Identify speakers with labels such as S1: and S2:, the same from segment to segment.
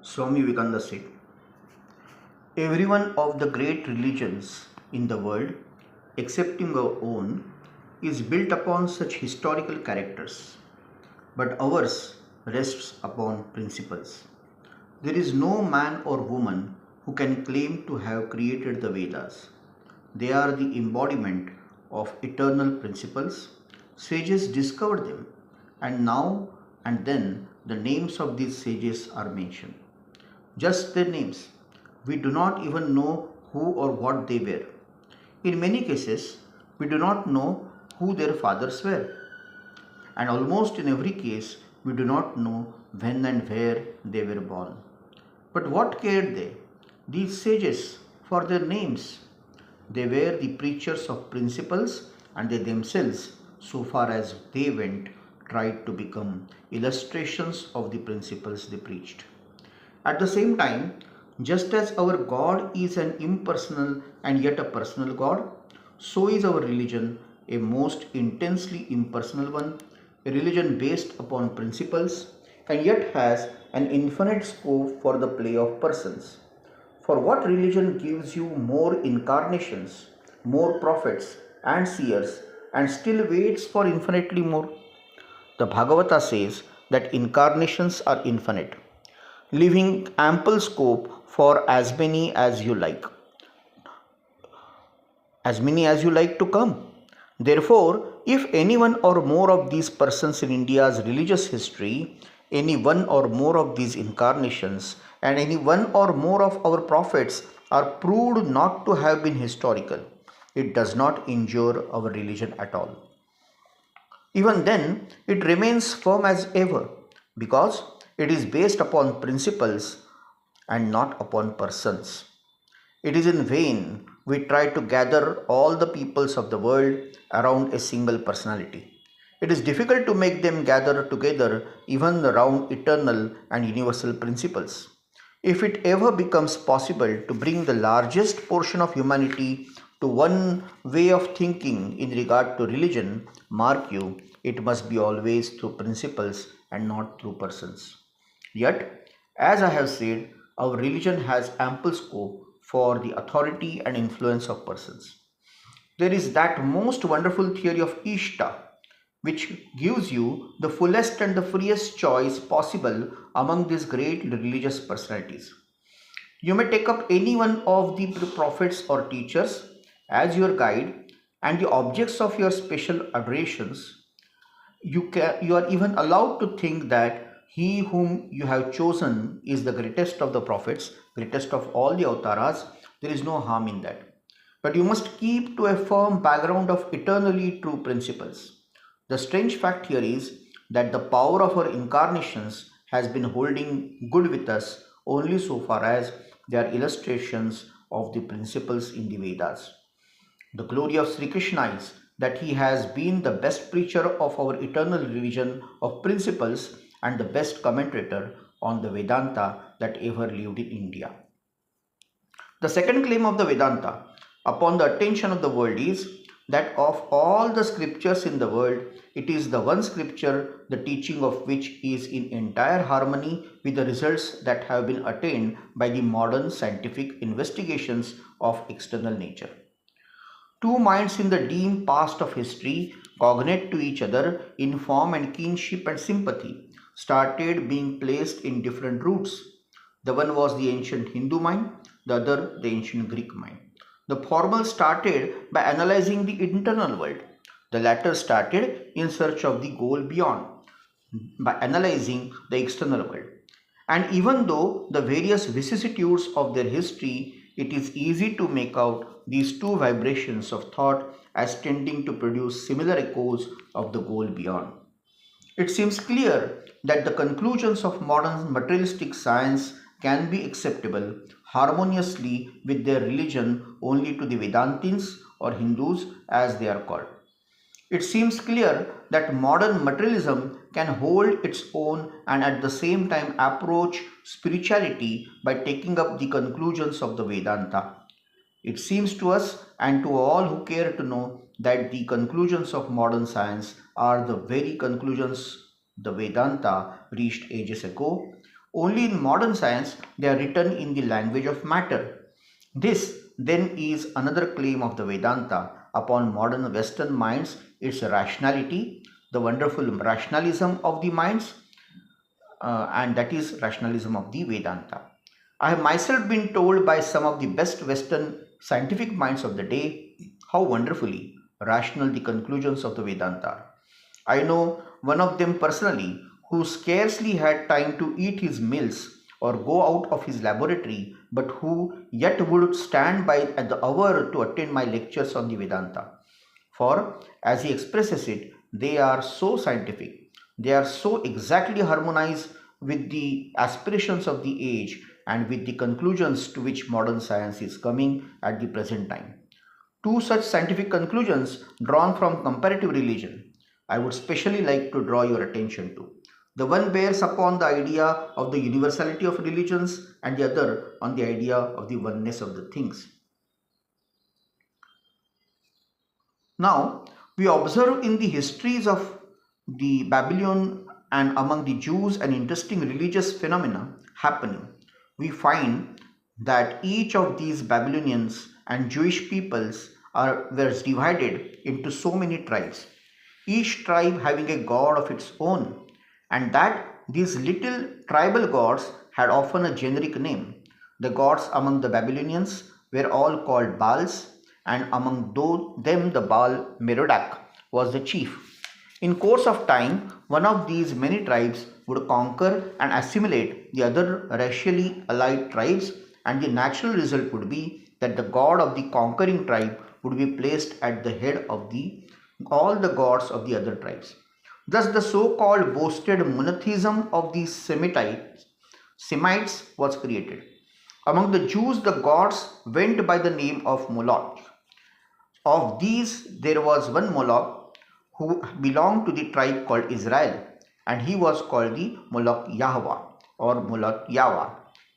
S1: Swami Vivekananda said, every one of the great religions in the world, excepting our own, is built upon such historical characters, but ours rests upon principles. There is no man or woman who can claim to have created the Vedas. They are the embodiment of eternal principles. Sages discovered them, and now and then the names of these sages are mentioned. Just their names. We do not even know who or what they were. In many cases, we do not know who their fathers were. And almost in every case, we do not know when and where they were born. But what cared they, these sages, for their names? They were the preachers of principles, and they themselves, so far as they went, tried to become illustrations of the principles they preached. At the same time, just as our God is an impersonal and yet a personal God, so is our religion a most intensely impersonal one, a religion based upon principles and yet has an infinite scope for the play of persons. For what religion gives you more incarnations, more prophets and seers, and still waits for infinitely more? The Bhagavata says that incarnations are infinite, leaving ample scope for as many as you like to come. Therefore, if any one or more of these persons in India's religious history, any one or more of these incarnations, and any one or more of our prophets are proved not to have been historical, it does not injure our religion at all. Even then, it remains firm as ever because it is based upon principles and not upon persons. It is in vain we try to gather all the peoples of the world around a single personality. It is difficult to make them gather together even around eternal and universal principles. If it ever becomes possible to bring the largest portion of humanity to one way of thinking in regard to religion, mark you, it must be always through principles and not through persons. Yet, as I have said, our religion has ample scope for the authority and influence of persons. There is that most wonderful theory of Ishta, which gives you the fullest and the freest choice possible among these great religious personalities. You may take up any one of the prophets or teachers as your guide and the objects of your special adorations. You are even allowed to think that he whom you have chosen is the greatest of the prophets, greatest of all the avatars. There is no harm in that. But you must keep to a firm background of eternally true principles. The strange fact here is that the power of our incarnations has been holding good with us only so far as they are illustrations of the principles in the Vedas. The glory of Sri Krishna is that he has been the best preacher of our eternal religion of principles and the best commentator on the Vedanta that ever lived in India. The second claim of the Vedanta upon the attention of the world is that of all the scriptures in the world, it is the one scripture the teaching of which is in entire harmony with the results that have been attained by the modern scientific investigations of external nature. Two minds in the dim past of history, cognate to each other in form and kinship and sympathy, started being placed in different routes. The one was the ancient Hindu mind, the other the ancient Greek mind. The former started by analyzing the internal world. The latter started in search of the goal beyond, by analyzing the external world. And even though the various vicissitudes of their history, it is easy to make out these two vibrations of thought as tending to produce similar echoes of the goal beyond. It seems clear that the conclusions of modern materialistic science can be acceptable harmoniously with their religion only to the Vedantins or Hindus as they are called. It seems clear that modern materialism can hold its own and at the same time approach spirituality by taking up the conclusions of the Vedanta. It seems to us and to all who care to know that the conclusions of modern science are the very conclusions the Vedanta reached ages ago. Only in modern science they are written in the language of matter. This then is another claim of the Vedanta upon modern Western minds, its rationality, the wonderful rationalism of the minds, and that is rationalism of the Vedanta. I have myself been told by some of the best Western scientific minds of the day how wonderfully rational the conclusions of the Vedanta are. I know one of them personally who scarcely had time to eat his meals or go out of his laboratory, but who yet would stand by at the hour to attend my lectures on the Vedanta. For, as he expresses it, they are so scientific, they are so exactly harmonized with the aspirations of the age and with the conclusions to which modern science is coming at the present time. Two such scientific conclusions drawn from comparative religion I would specially like to draw your attention to. The one bears upon the idea of the universality of religions and the other on the idea of the oneness of the things. Now, we observe in the histories of the Babylon and among the Jews an interesting religious phenomena happening. We find that each of these Babylonians and Jewish peoples were divided into so many tribes, each tribe having a god of its own, and that these little tribal gods had often a generic name. The gods among the Babylonians were all called Baals, and among them the Baal Merodach was the chief. In course of time, one of these many tribes would conquer and assimilate the other racially allied tribes, and the natural result would be that the god of the conquering tribe would be placed at the head of all the gods of the other tribes. Thus, the so-called boasted monotheism of the Semites was created. Among the Jews, the gods went by the name of Moloch. Of these, there was one Moloch who belonged to the tribe called Israel, and he was called the Moloch Yahweh or Moloch Yahweh.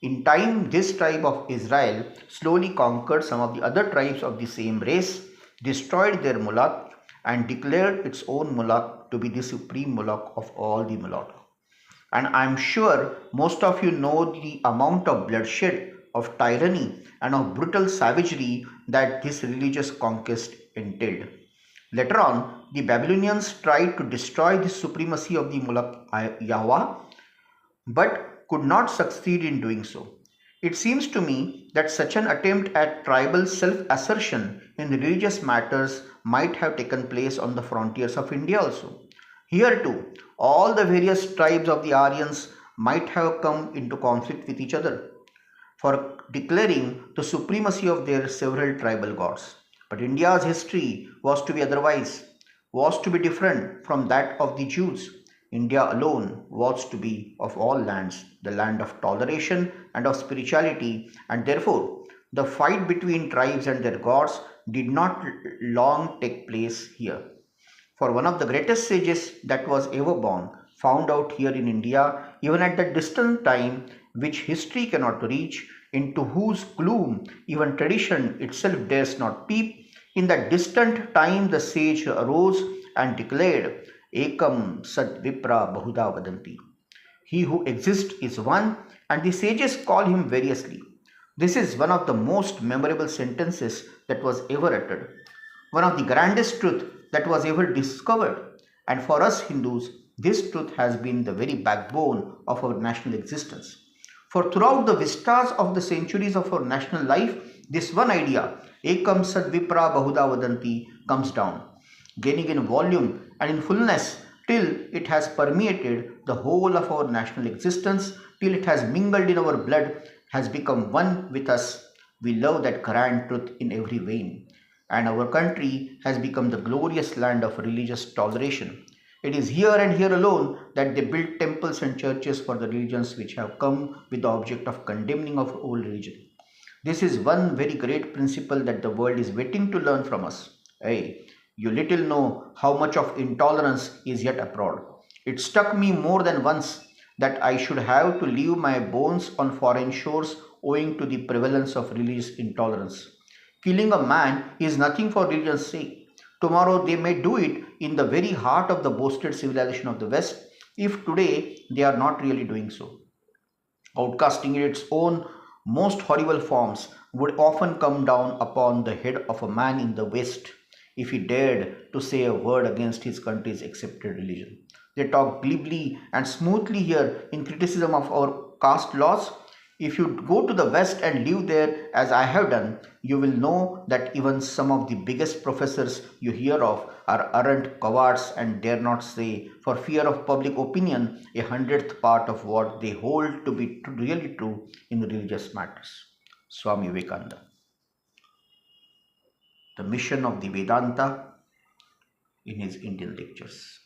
S1: In time, this tribe of Israel slowly conquered some of the other tribes of the same race, destroyed their Moloch, and declared its own Moloch to be the supreme Moloch of all the Moloch. And I am sure most of you know the amount of bloodshed, of tyranny, and of brutal savagery that this religious conquest entailed. Later on, the Babylonians tried to destroy the supremacy of the Moloch Yahweh, but could not succeed in doing so. It seems to me that such an attempt at tribal self-assertion in religious matters might have taken place on the frontiers of India also. Here too, all the various tribes of the Aryans might have come into conflict with each other for declaring the supremacy of their several tribal gods. But India's history was to be otherwise, was to be different from that of the Jews. India alone was to be of all lands, the land of toleration and of spirituality, and therefore the fight between tribes and their gods did not long take place here. For one of the greatest sages that was ever born, found out here in India, even at that distant time which history cannot reach, into whose gloom even tradition itself dares not peep, in that distant time the sage arose and declared, Ekam Sat Vipra Bahuda Vadanti. He who exists is one, and the sages call him variously. This is one of the most memorable sentences that was ever uttered, one of the grandest truth that was ever discovered, and for us Hindus, this truth has been the very backbone of our national existence. For throughout the vistas of the centuries of our national life, this one idea, Ekam Sat Vipra Bahuda Vadanti, comes down, gaining in volume and in fullness till it has permeated the whole of our national existence, till it has mingled in our blood, has become one with us. We love that grand truth in every vein, and our country has become the glorious land of religious toleration. It is here and here alone that they build temples and churches for the religions which have come with the object of condemning of old religion. This is one very great principle that the world is waiting to learn from us. Hey, you little know how much of intolerance is yet abroad. It struck me more than once that I should have to leave my bones on foreign shores owing to the prevalence of religious intolerance. Killing a man is nothing for religion's sake. Tomorrow they may do it in the very heart of the boasted civilization of the West, if today they are not really doing so. Outcasting in its own most horrible forms would often come down upon the head of a man in the West if he dared to say a word against his country's accepted religion. They talk glibly and smoothly here in criticism of our caste laws. If you go to the West and live there as I have done, you will know that even some of the biggest professors you hear of are arrant cowards and dare not say, for fear of public opinion, a hundredth part of what they hold to be really true in religious matters. Swami Vivekananda. The mission of the Vedanta in his Indian lectures.